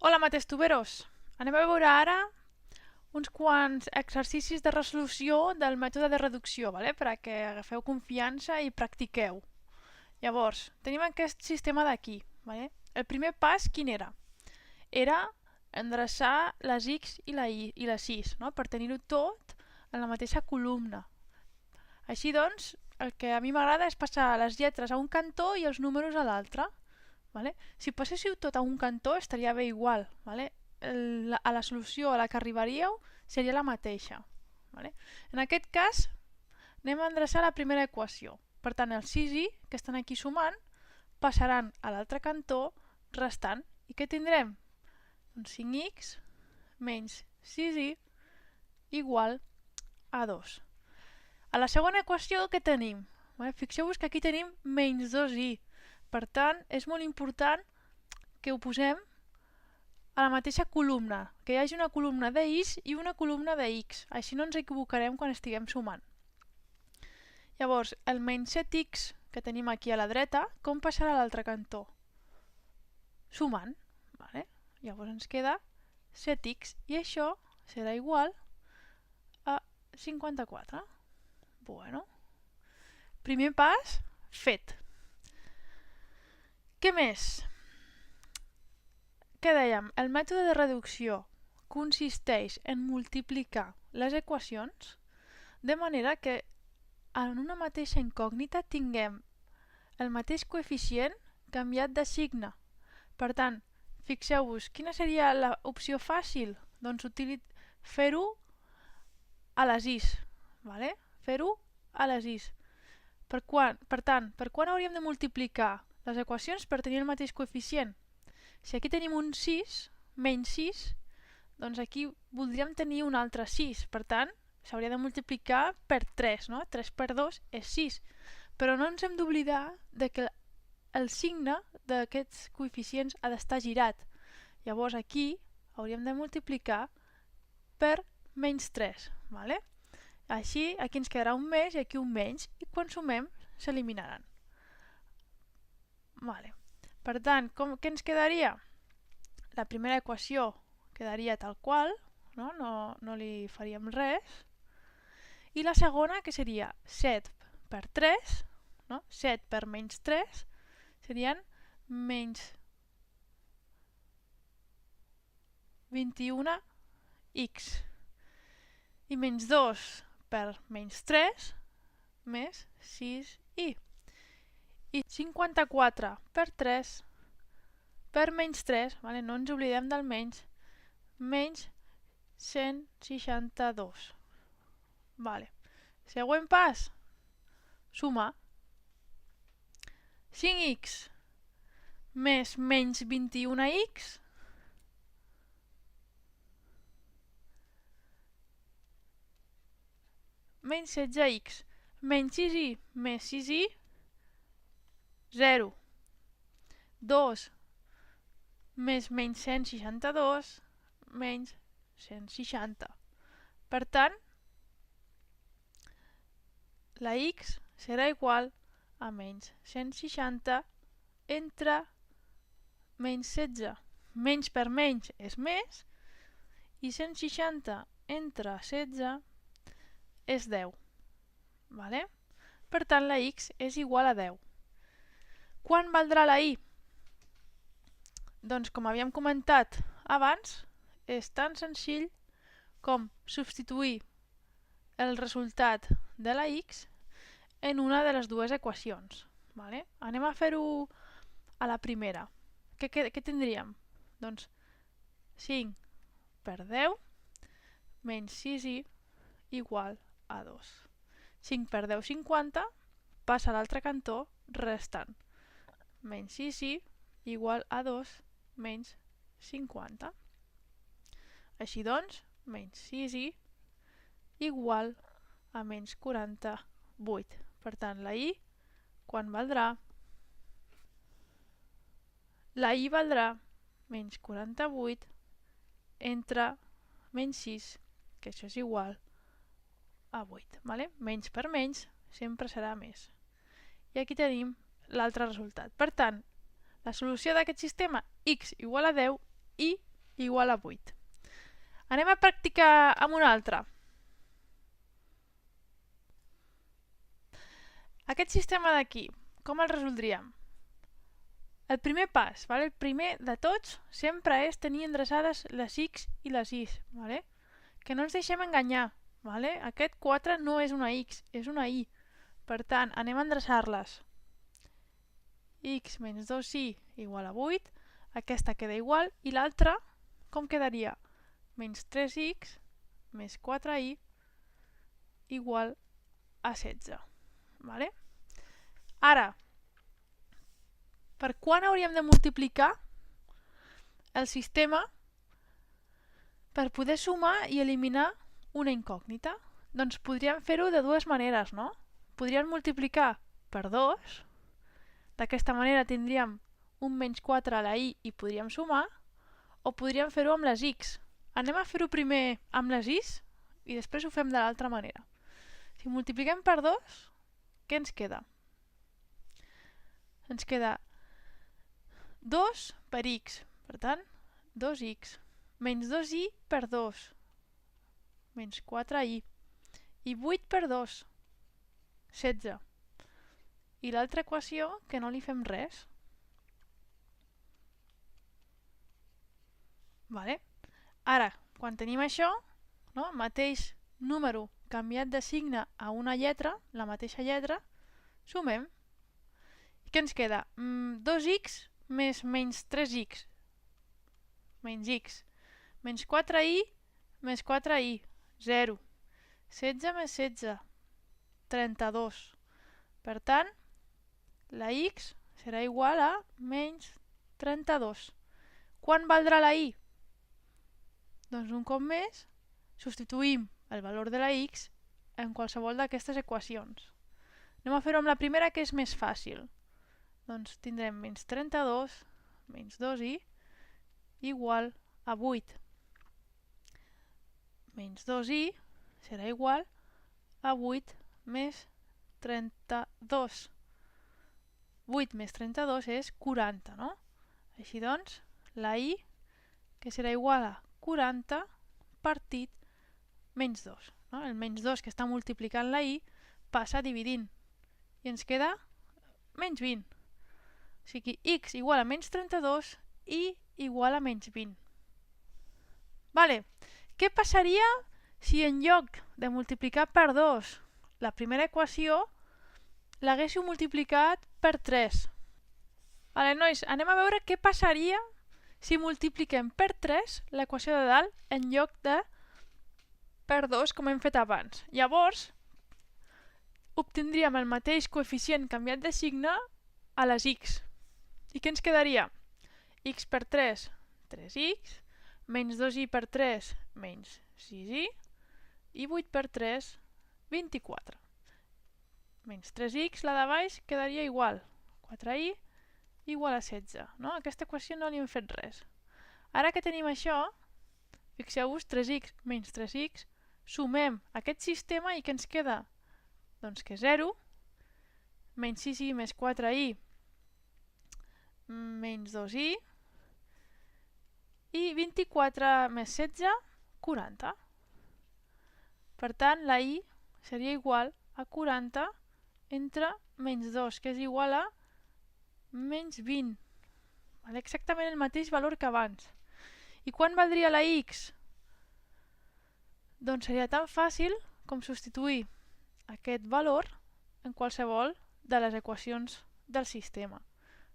Hola, matestuberos! Anem a veure ara uns quants exercicis de resolució del mètode de reducció, perquè agafeu confiança i practiqueu. Llavors, tenim aquest sistema d'aquí. El primer pas, quin era? Era endreçar les x i les 6, per tenir-ho tot en la mateixa columna. Així doncs, el que a mi m'agrada és passar les lletres a un cantó i els números a l'altre. Si passéssiu tot a un cantó estaria bé igual. A la solució a la que arribaríeu seria la mateixa. En aquest cas anem a endreçar la primera equació. Per tant, els 6i que estan aquí sumant passaran a l'altre cantó restant. I què tindrem? Doncs 5x menys 6i igual a 2. A la segona equació què tenim? Fixeu-vos que aquí tenim menys 2i. Per tant, és molt important que ho posem a la mateixa columna, que hi hagi una columna de i's i una columna de x. Així no ens equivocarem quan estiguem sumant. Llavors, el menys 7x que tenim aquí a la dreta, com passarà a l'altre cantó? Sumant. Llavors ens queda 7x i això serà igual a 54. Primer pas, fet. Què més? Què dèiem? El mètode de reducció consisteix en multiplicar les equacions de manera que en una mateixa incògnita tinguem el mateix coeficient canviat de signe. Per tant, fixeu-vos, quina seria l'opció fàcil? Doncs fer-ho a les i's. Fer-ho a les i's. Per tant, per quan hauríem de multiplicar les equacions per tenir el mateix coeficient? Si aquí tenim un 6, menys 6, doncs aquí voldríem tenir un altre 6. Per tant, s'hauria de multiplicar per 3. 3 per 2 és 6. Però no ens hem d'oblidar que el signe d'aquests coeficients ha d'estar girat. Llavors aquí hauríem de multiplicar per menys 3. Així, aquí ens quedarà un més i aquí un menys, i quan sumem s'eliminaran. Per tant, què ens quedaria? La primera equació quedaria tal qual, no li faríem res, i la segona, que seria 7 per 3, 7 per menys 3, serien menys 21x, i menys 2 per menys 3, més 6i. I 54 per 3 per menys 3, no ens oblidem del menys, menys 162. Següent pas, sumar. 5x més menys 21x menys 16x menys 6i més 6i 0. 2 més menys 162 menys 160. Per tant, la x serà igual a menys 160 entre menys 16. Menys per menys és més, i 160 entre 16 és 10. Per tant, la x és igual a 10. Quan valdrà la i? Doncs, com havíem comentat abans, és tan senzill com substituir el resultat de la x en una de les dues equacions. Anem a fer-ho a la primera. Què tindríem? Doncs 5 per 10 menys 6i igual a 2. 5 per 10, 50, passa a l'altre cantó restant. Menys 6i igual a 2 menys 50. Així doncs, menys 6i igual a menys 48. Per tant, la i, quan valdrà? La i valdrà menys 48 entre menys 6, que això és igual a 8. Vale? Menys per menys sempre serà més. I aquí tenim l'altre resultat. Per tant, la solució d'aquest sistema, x igual a 10, i igual a 8. Anem a practicar amb un altre. Aquest sistema d'aquí, com el resoldríem? El primer pas, vale? El primer de tots, sempre és tenir endreçades les x i les y. Vale? Que no ens deixem enganyar. Vale? Aquest 4 no és una x, és una y. Per tant, anem a endreçar-les. X menys 2y igual a 8, aquesta queda igual, i l'altra, com quedaria? Menys 3x més 4y igual a 16. Vale? Ara, per quan hauríem de multiplicar el sistema per poder sumar i eliminar una incògnita? Doncs podríem fer-ho de dues maneres, no? Podríem multiplicar per 2, d'aquesta manera tindríem un menys 4 a la i podríem sumar, o podríem fer-ho amb les x. Anem a fer-ho primer amb les i's i després ho fem de l'altra manera. Si multipliquem per 2, què ens queda? Ens queda 2 per x, per tant, 2x, menys 2y per 2, menys 4y, i 8 per 2, 16. I l'altra equació, que no li fem res. Vale? Ara, quan tenim això, no? Mateix número canviat de signe a una lletra, la mateixa lletra, sumem. I què ens queda? 2x més menys 3x, menys x, menys 4y més 4y, 0. 16 més 16, 32. Per tant, la x serà igual a menys 32. Quan valdrà la y? Doncs un cop més, substituïm el valor de la x en qualsevol d'aquestes equacions. Anem a fer-ho amb la primera, que és més fàcil. Doncs tindrem menys 32 menys 2y igual a 8. Menys 2y serà igual a 8 més 32. 8 més 32 és 40, no? Així doncs, la y, que serà igual a 40 partit menys 2. No? El menys 2 que està multiplicant la y passa dividint i ens queda menys 20. O sigui, x igual a menys 32 i igual a menys 20. Vale. Què passaria si en lloc de multiplicar per 2 la primera equació l'haguéssiu multiplicat per 3? Vale, nois, anem a veure què passaria si multipliquem per 3 l'equació de dalt en lloc de per 2 com hem fet abans. Llavors, obtindríem el mateix coeficient canviat de signe a les x. I què ens quedaria? X per 3, 3x, menys 2y per 3, menys 6y, i 8 per 3, 24. Menys 3x, la de baix, quedaria igual. 4y igual a 16. No? Aquesta equació no li hem fet res. Ara que tenim això, fixeu-vos, 3x menys 3x, sumem aquest sistema i què ens queda? Doncs que 0, menys 6y més 4y, menys 2y, i 24 més 16, 40. Per tant, la y seria igual a 40 entre menys 2, que és igual a menys 20. Vale? Exactament el mateix valor que abans. I quan valdria la x? Doncs seria tan fàcil com substituir aquest valor en qualsevol de les equacions del sistema.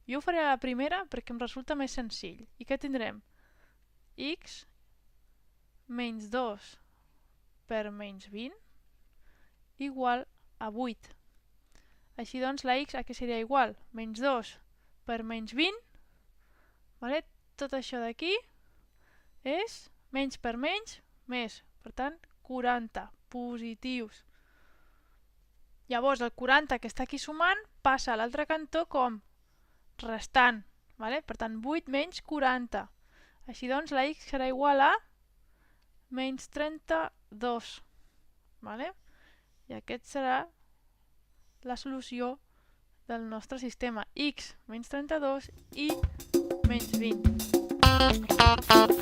Jo ho faré a la primera perquè em resulta més senzill. I què tindrem? X menys 2 per menys 20 igual a 8. Així doncs, la x a què seria igual? Menys 2 per menys 20. Vale? Tot això d'aquí és menys per menys, més. Per tant, 40 positius. Llavors, el 40 que està aquí sumant passa a l'altre cantó com? Restant. Vale? Per tant, 8 menys 40. Així doncs, la x serà igual a menys 32. Vale? I aquest serà la solució del nostre sistema. X menys 32 i menys 20.